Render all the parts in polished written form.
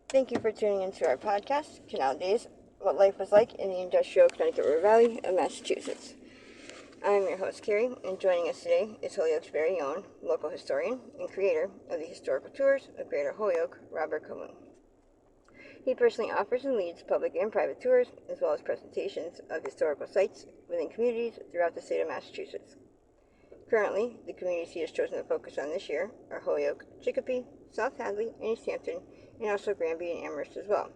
Thank you for tuning into our podcast, Canal Days, What Life Was Like in the Industrial Connecticut River Valley of Massachusetts. I'm your host, Carrie, and joining us today is Holyoke's very own local historian and creator of the historical tours of Greater Holyoke, Robert Camus. He personally offers and leads public and private tours, as well as presentations of historical sites within communities throughout the state of Massachusetts. Currently, the communities he has chosen to focus on this year are Holyoke, Chicopee, South Hadley, and East Hampton, and also Granby and Amherst as well.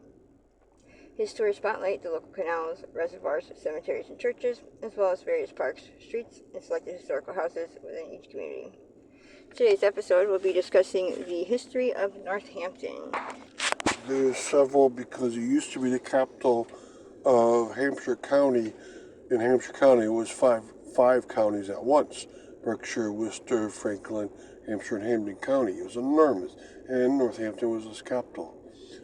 His tours spotlight the local canals, reservoirs, cemeteries, and churches, as well as various parks, streets, and selected historical houses within each community. Today's episode will be discussing the history of Northampton. There's several because it used to be the capital of Hampshire County. In Hampshire County, it was five counties at once: Berkshire, Worcester, Franklin, Hampshire, and Hampden County. It was enormous, and Northampton was its capital.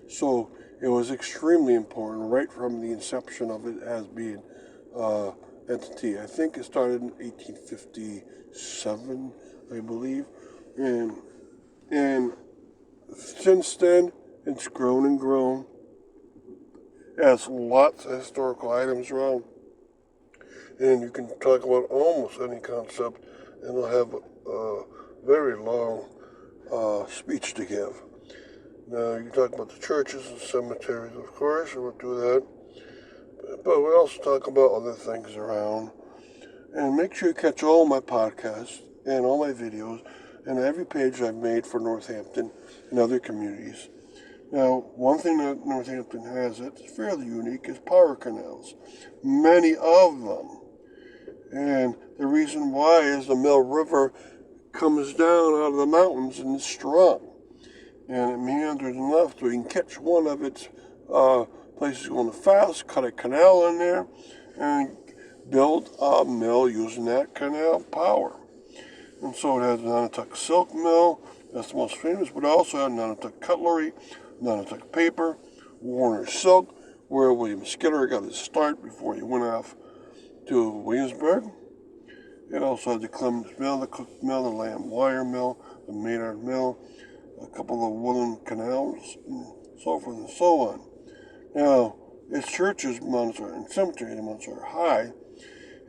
So it was extremely important right from the inception of it as being entity. I think it started in 1857, I believe, and since then it's grown and grown. It has lots of historical items around, and you can talk about almost any concept, and they'll have a very long speech to give. Now, you talk about the churches and cemeteries, of course, and we'll do that. But we also talk about other things around. And make sure you catch all my podcasts and all my videos and every page I've made for Northampton and other communities. Now, one thing that Northampton has that's fairly unique is power canals. Many of them. And the reason why is the Mill River comes down out of the mountains and is strong. And it meanders enough so you can catch one of its places going fast, cut a canal in there, and build a mill using that canal power. And so it has the Nantucket Silk Mill, that's the most famous, but also has Nantucket Cutlery, Nantucket Paper, Warner Silk, where William Skinner got his start before he went off to Williamsburg. It also has the Clemens Mill, the Cook Mill, the Lamb Wire Mill, the Maynard Mill, a couple of woolen canals, and so forth and so on. Now, its churches and cemetery amounts are high.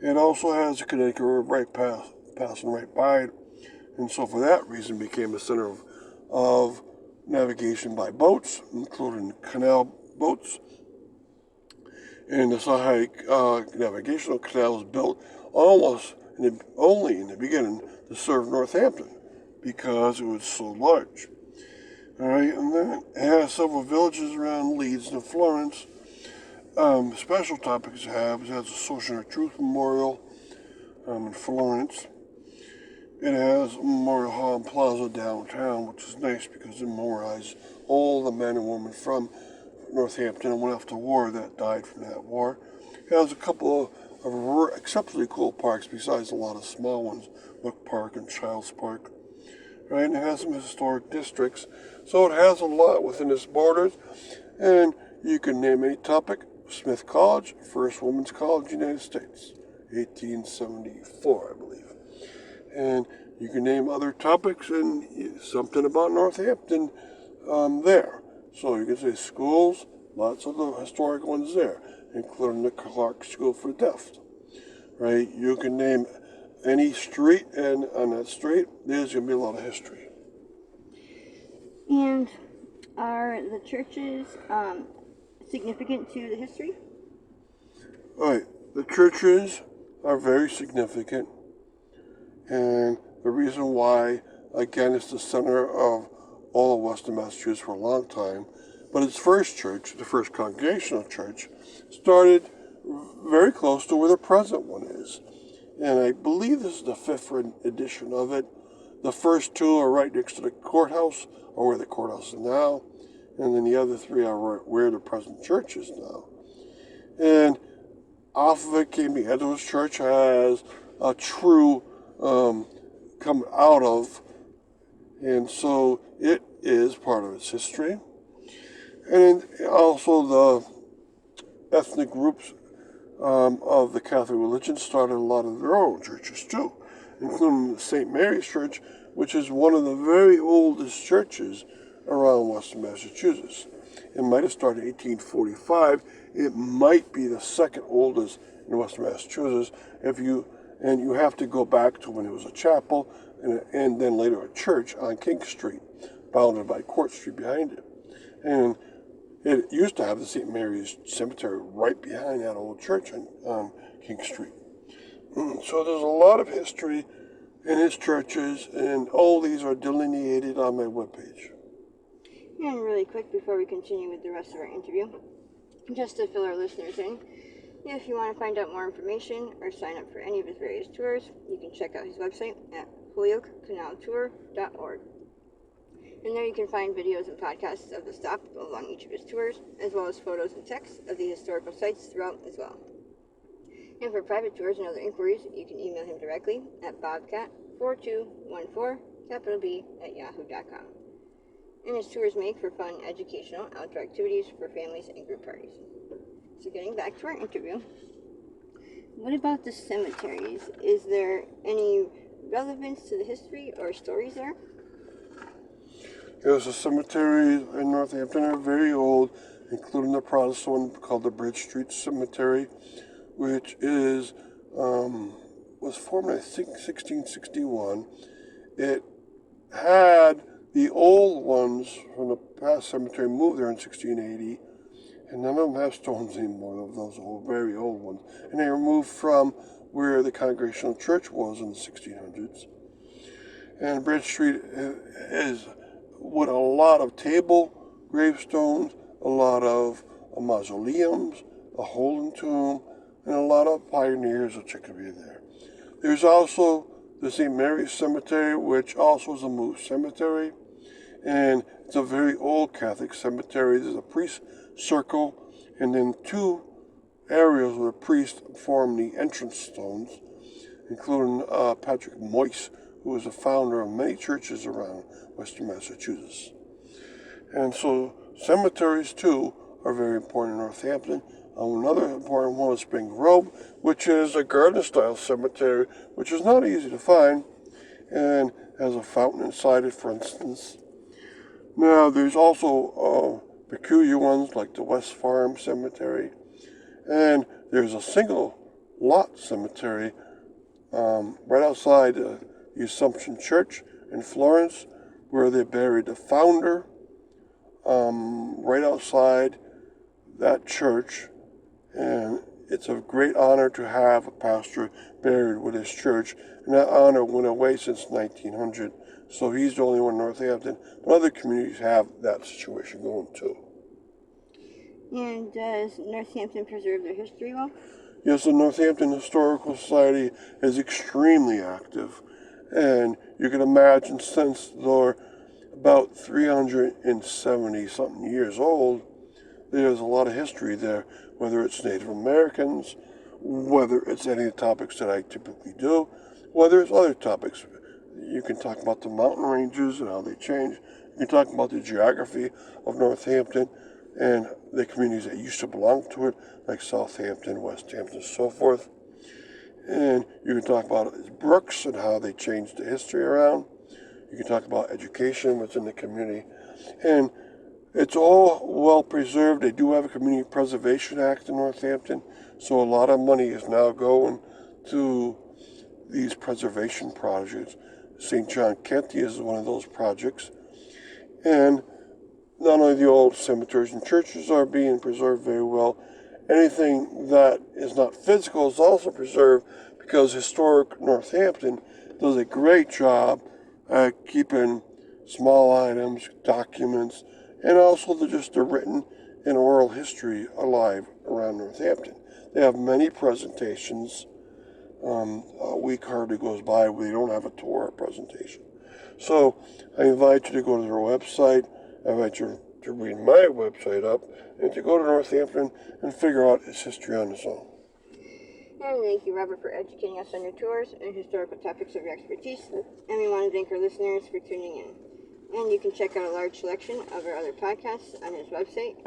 It also has the Connecticut River passing right by it, and so for that reason became a center of navigation by boats, including canal boats. And the Sahaik Navigational Canal was built only in the beginning to serve Northampton because it was so large. All right, and then it has several villages around Leeds and Florence. Special topics it has a Social Truth Memorial in Florence. It has a Memorial Hall and Plaza downtown, which is nice because it memorializes all the men and women from Northampton and went off to war that died from that war. It has a couple of exceptionally cool parks besides a lot of small ones, Brook Park and Childs Park. Right, and it has some historic districts, so it has a lot within its borders, and you can name any topic. Smith College, first women's college in the United States, 1874, I believe. And you can name other topics and something about Northampton there. So you can say schools, lots of the historic ones there, including the Clark School for the Deaf. Right, you can name any street, and on that street, there's going to be a lot of history. And are the churches significant to the history? All right, the churches are very significant, and the reason why, again, it's the center of all of Western Massachusetts for a long time, but its first church, the first Congregational church, started very close to where the present one is. And I believe this is the fifth edition of it. The first two are right next to the courthouse, or where the courthouse is now, and then the other three are where the present church is now. And off of it came the Edwards Church, has a true come out of, and so it is part of its history. And also the ethnic groups of the Catholic religion started a lot of their own churches too, including St. Mary's Church, which is one of the very oldest churches around Western Massachusetts. It might have started in 1845. It might be the second oldest in Western Massachusetts. And you have to go back to when it was a chapel and then later a church on King Street, bounded by Court Street behind it. And it used to have the St. Mary's Cemetery right behind that old church on King Street. So there's a lot of history in his churches, and all these are delineated on my webpage. And really quick before we continue with the rest of our interview, just to fill our listeners in, if you want to find out more information or sign up for any of his various tours, you can check out his website at holyokecanaltour.org. And there you can find videos and podcasts of the stop along each of his tours, as well as photos and text of the historical sites throughout as well. And for private tours and other inquiries, you can email him directly at bobcat4214, @yahoo.com. And his tours make for fun, educational, outdoor activities for families and group parties. So getting back to our interview, what about the cemeteries? Is there any relevance to the history or stories there? Yes, the cemeteries in Northampton are very old, including the Protestant one called the Bridge Street Cemetery, which was formed in 1661. It had the old ones from the past cemetery moved there in 1680, and none of them have stones anymore, of those old, very old ones. And they were moved from where the Congregational Church was in the 1600s. And Bridge Street is with a lot of table gravestones, a lot of mausoleums, a Holden tomb, and a lot of pioneers of Chicopee there. There's also the St. Mary's Cemetery, which also is a moved cemetery, and it's a very old Catholic cemetery. There's a priest circle, and then two areas where the priests form the entrance stones, including Patrick Moyse, who was the founder of many churches around Western Massachusetts. And so cemeteries, too, are very important in Northampton. Another important one is Spring Grove, which is a garden-style cemetery, which is not easy to find, and has a fountain inside it, for instance. Now, there's also peculiar ones like the West Farm Cemetery, and there's a single-lot cemetery right outside the Assumption Church in Florence, where they buried the founder right outside that church. And it's a great honor to have a pastor buried with his church, and that honor went away since 1900. So he's the only one in Northampton, but other communities have that situation going too. And does Northampton preserve their history well? Yes, the Northampton Historical Society is extremely active, and you can imagine since they're about 370-something years old, there's a lot of history there, whether it's Native Americans, whether it's any of the topics that I typically do, whether it's other topics. You can talk about the mountain ranges and how they change. You can talk about the geography of Northampton and the communities that used to belong to it, like Southampton, Westhampton, and so forth. And you can talk about brooks and how they changed the history around. You can talk about education within the community. And it's all well preserved. They do have a Community Preservation Act in Northampton, so a lot of money is now going to these preservation projects. St. John Kenty is one of those projects. And not only the old cemeteries and churches are being preserved very well, anything that is not physical is also preserved, because Historic Northampton does a great job at keeping small items, documents, and also the written and oral history alive around Northampton. They have many presentations. A week hardly goes by where they don't have a tour or presentation. So I invite you to go to their website. I invite you to read my website up and to go to Northampton and figure out its history on its own. And thank you, Robert, for educating us on your tours and historical topics of your expertise. And we want to thank our listeners for tuning in. And you can check out a large selection of our other podcasts on his website,